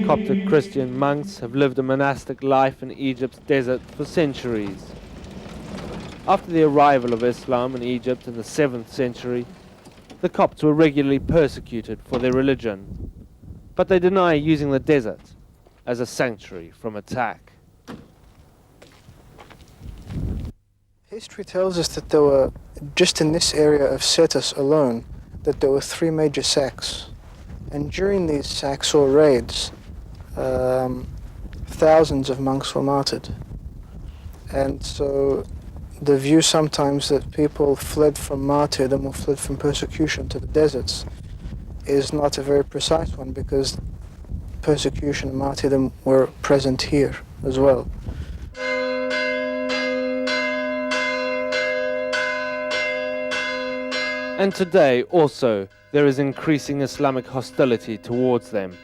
Coptic Christian monks have lived a monastic life in Egypt's desert for centuries. After the arrival of Islam in Egypt in the 7th century, the Copts were regularly persecuted for their religion, but they deny using the desert as a sanctuary from attack. History tells us that there were, just in this area of Cetus alone, that there were 3 major sects. And during these sacks or raids, thousands of monks were martyred. And so the view sometimes that people fled from martyrdom or fled from persecution to the deserts is not a very precise one, because persecution and martyrdom were present here as well. And today also there is increasing Islamic hostility towards them.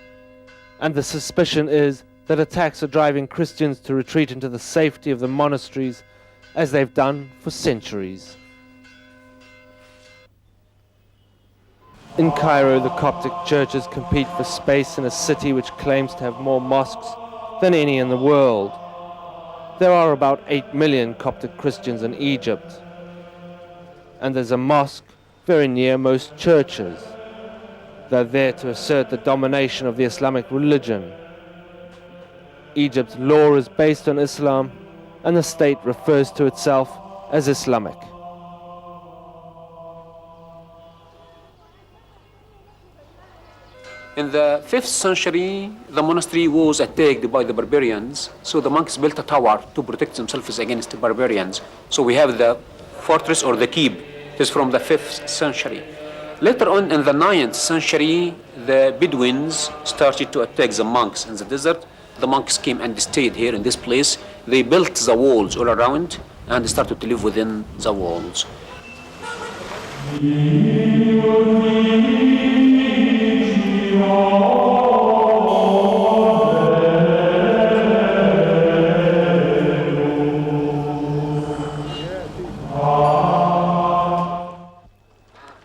And the suspicion is that attacks are driving Christians to retreat into the safety of the monasteries, as they've done for centuries. In Cairo, the Coptic churches compete for space in a city which claims to have more mosques than any in the world. There are about 8 million Coptic Christians in Egypt, and there's a mosque very near most churches. They're there to assert the domination of the Islamic religion. Egypt's law is based on Islam, and the state refers to itself as Islamic. In the 5th century, the monastery was attacked by the barbarians, so the monks built a tower to protect themselves against the barbarians. So we have the fortress or the keep. It is from the 5th century. Later on in the 9th century, the Bedouins started to attack the monks in the desert. The monks came and stayed here in this place. They built the walls all around and started to live within the walls.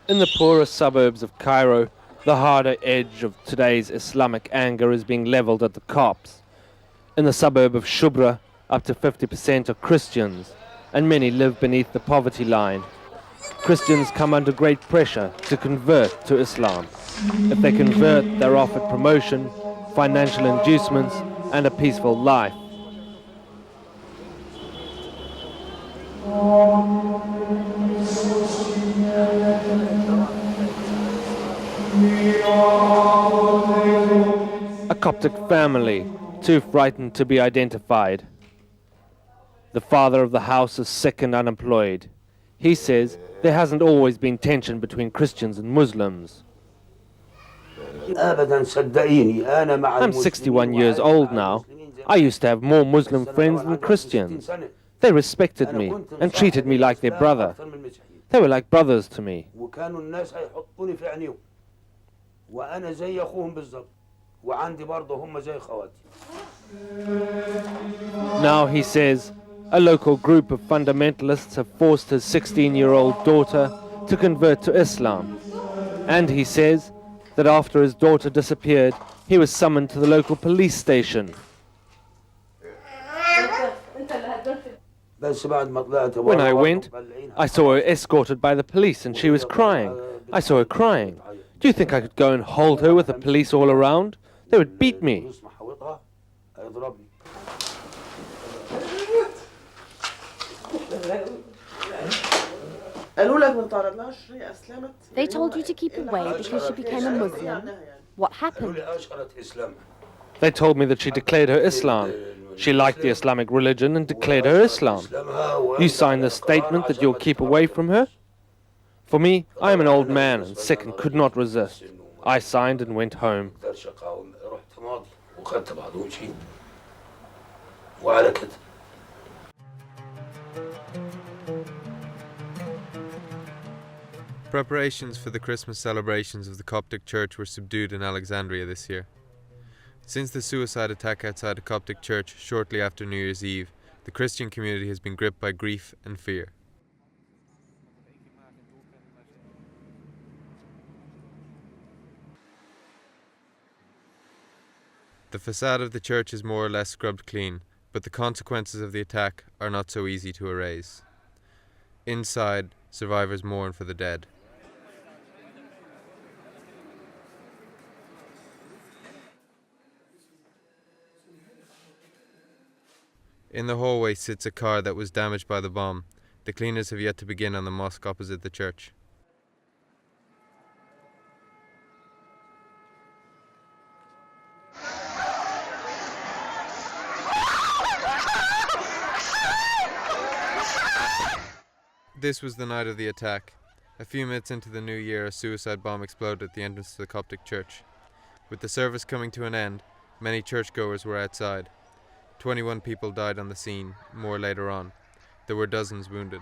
In the poorer suburbs of Cairo, the harder edge of today's Islamic anger is being leveled at the Copts. In the suburb of Shubra, up to 50% are Christians, and many live beneath the poverty line. Christians come under great pressure to convert to Islam. If they convert, they're offered promotion, financial inducements, and a peaceful life. A Coptic family, too frightened to be identified. The father of the house is sick and unemployed. He says there hasn't always been tension between Christians and Muslims. I'm 61 years old now. I used to have more Muslim friends than Christians. They respected me and treated me like their brother. They were like brothers to me. Now, he says, a local group of fundamentalists have forced his 16-year-old daughter to convert to Islam. And he says that after his daughter disappeared, he was summoned to the local police station. When I went, I saw her escorted by the police and she was crying. I saw her crying. Do you think I could go and hold her with the police all around? They would beat me. They told you to keep away because she became a Muslim. What happened? They told me that she declared her Islam. She liked the Islamic religion and declared her Islam. You signed the statement that you'll keep away from her? For me, I am an old man and sick and could not resist. I signed and went home. Preparations for the Christmas celebrations of the Coptic Church were subdued in Alexandria this year. Since the suicide attack outside a Coptic church shortly after New Year's Eve, the Christian community has been gripped by grief and fear. The facade of the church is more or less scrubbed clean, but the consequences of the attack are not so easy to erase. Inside, survivors mourn for the dead. In the hallway sits a car that was damaged by the bomb. The cleaners have yet to begin on the mosque opposite the church. This was the night of the attack. A few minutes into the new year, a suicide bomb exploded at the entrance to the Coptic church. With the service coming to an end, many churchgoers were outside. 21 people died on the scene, more later on. There were dozens wounded.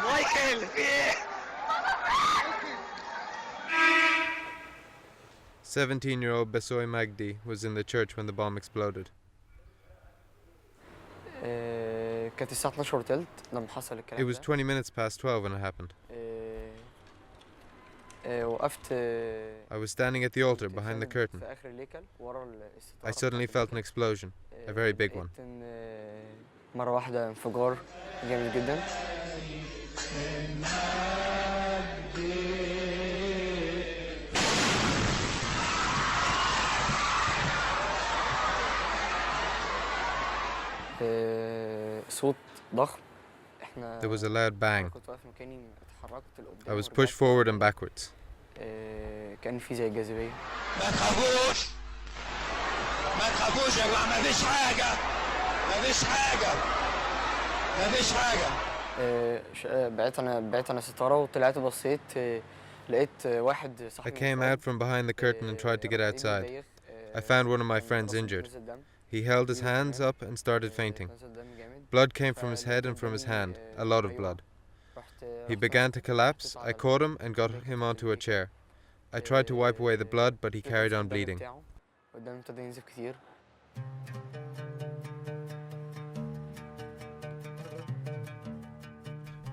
Michael! 17-year-old Besoy Magdi was in the church when the bomb exploded. It was 20 minutes past 12 when it happened. I was standing at the altar behind the curtain. I suddenly felt an explosion, a very big one. There was a loud bang. I was pushed forward and backwards. كان في زي جاذبية. ما تخافوش يا جماعة، ما فيش حاجة. بعت أنا ستارة وطلعت بصيت لقيت واحد صاحبي. I came out from behind the curtain and tried to get outside. I found one of my friends injured. He held his hands up and started fainting. Blood came from his head and from his hand, a lot of blood. He began to collapse. I caught him and got him onto a chair. I tried to wipe away the blood, but he carried on bleeding.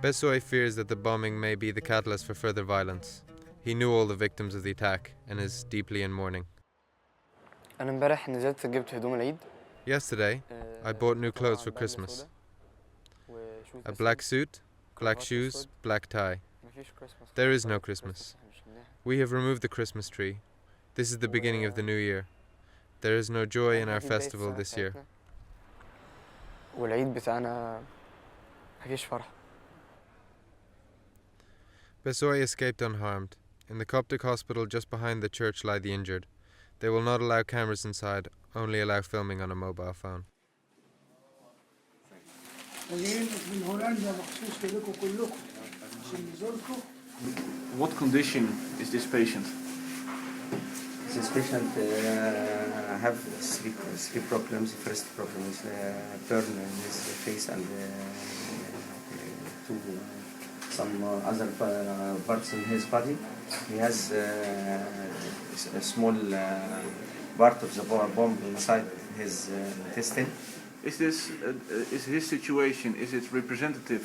Besoy fears that the bombing may be the catalyst for further violence. He knew all the victims of the attack and is deeply in mourning. Yesterday, I bought new clothes for Christmas. A black suit, black shoes, black tie. There is no Christmas. We have removed the Christmas tree. This is the beginning of the new year. There is no joy in our festival this year. Besoy escaped unharmed. In the Coptic hospital just behind the church lie the injured. They will not allow cameras inside, only allow filming on a mobile phone. What condition is this patient? This patient have sleep problems. First problem is burn in his face and to some other parts in his body. He has a small part of the bomb inside his intestine. Is his situation, is it representative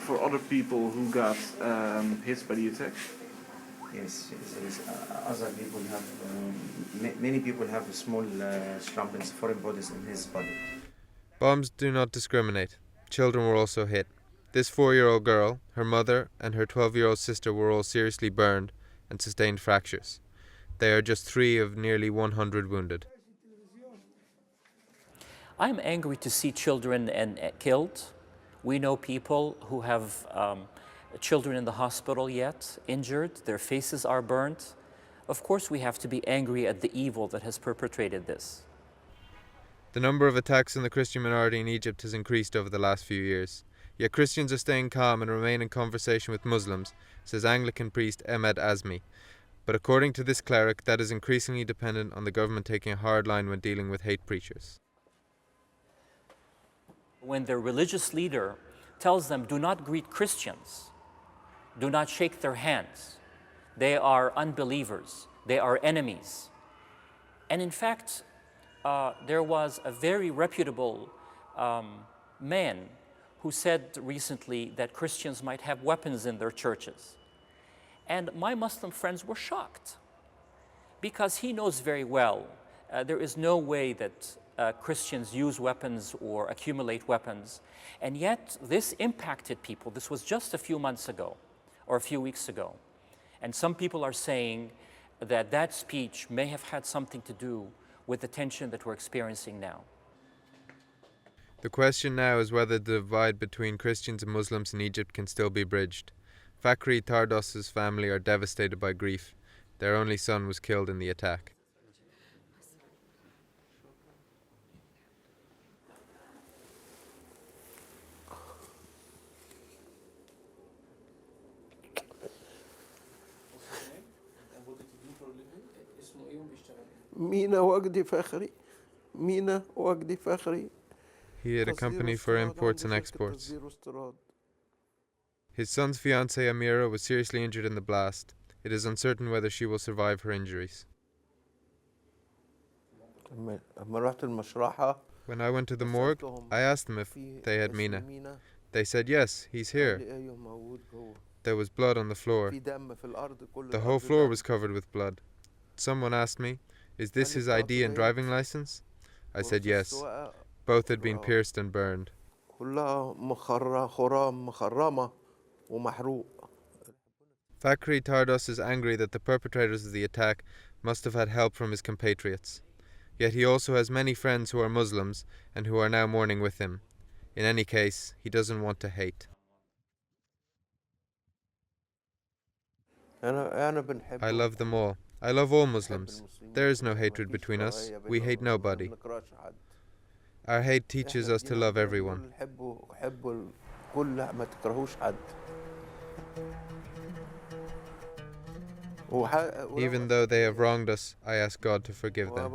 for other people who got hit by the attack? Yes. Other people have, many people have small slumpings, foreign bodies in his body. Bombs do not discriminate. Children were also hit. This 4-year-old girl, her mother, and her 12-year-old sister were all seriously burned and sustained fractures. They are just 3 of nearly 100 wounded. I'm angry to see children killed. We know people who have children in the hospital yet, injured. Their faces are burnt. Of course, we have to be angry at the evil that has perpetrated this. The number of attacks on the Christian minority in Egypt has increased over the last few years. Yet Christians are staying calm and remain in conversation with Muslims, says Anglican priest Ahmed Azmi. But according to this cleric, that is increasingly dependent on the government taking a hard line when dealing with hate preachers. When their religious leader tells them, do not greet Christians, do not shake their hands, they are unbelievers, they are enemies. And in fact, there was a very reputable man who said recently that Christians might have weapons in their churches. And my Muslim friends were shocked because he knows very well there is no way that Christians use weapons or accumulate weapons. And yet this impacted people. This was just a few months ago or a few weeks ago. And some people are saying that that speech may have had something to do with the tension that we're experiencing now. The question now is whether the divide between Christians and Muslims in Egypt can still be bridged. Fakhri Tardos's family are devastated by grief. Their only son was killed in the attack. مينا وجدي فخري مينا وجدي فخري. He had a company for imports and exports. His son's fiancée Amira was seriously injured in the blast. It is uncertain whether she will survive her injuries. When I went to the morgue, I asked them if they had Mina. They said yes, he's here. There was blood on the floor. The whole floor was covered with blood. Someone asked me, is this his ID and driving license? I said yes. Both had been pierced and burned. Fakhri Tardos is angry that the perpetrators of the attack must have had help from his compatriots. Yet he also has many friends who are Muslims and who are now mourning with him. In any case, he doesn't want to hate. I love them all. I love all Muslims. There is no hatred between us. We hate nobody. Our hate teaches us to love everyone. Even though they have wronged us, I ask God to forgive them.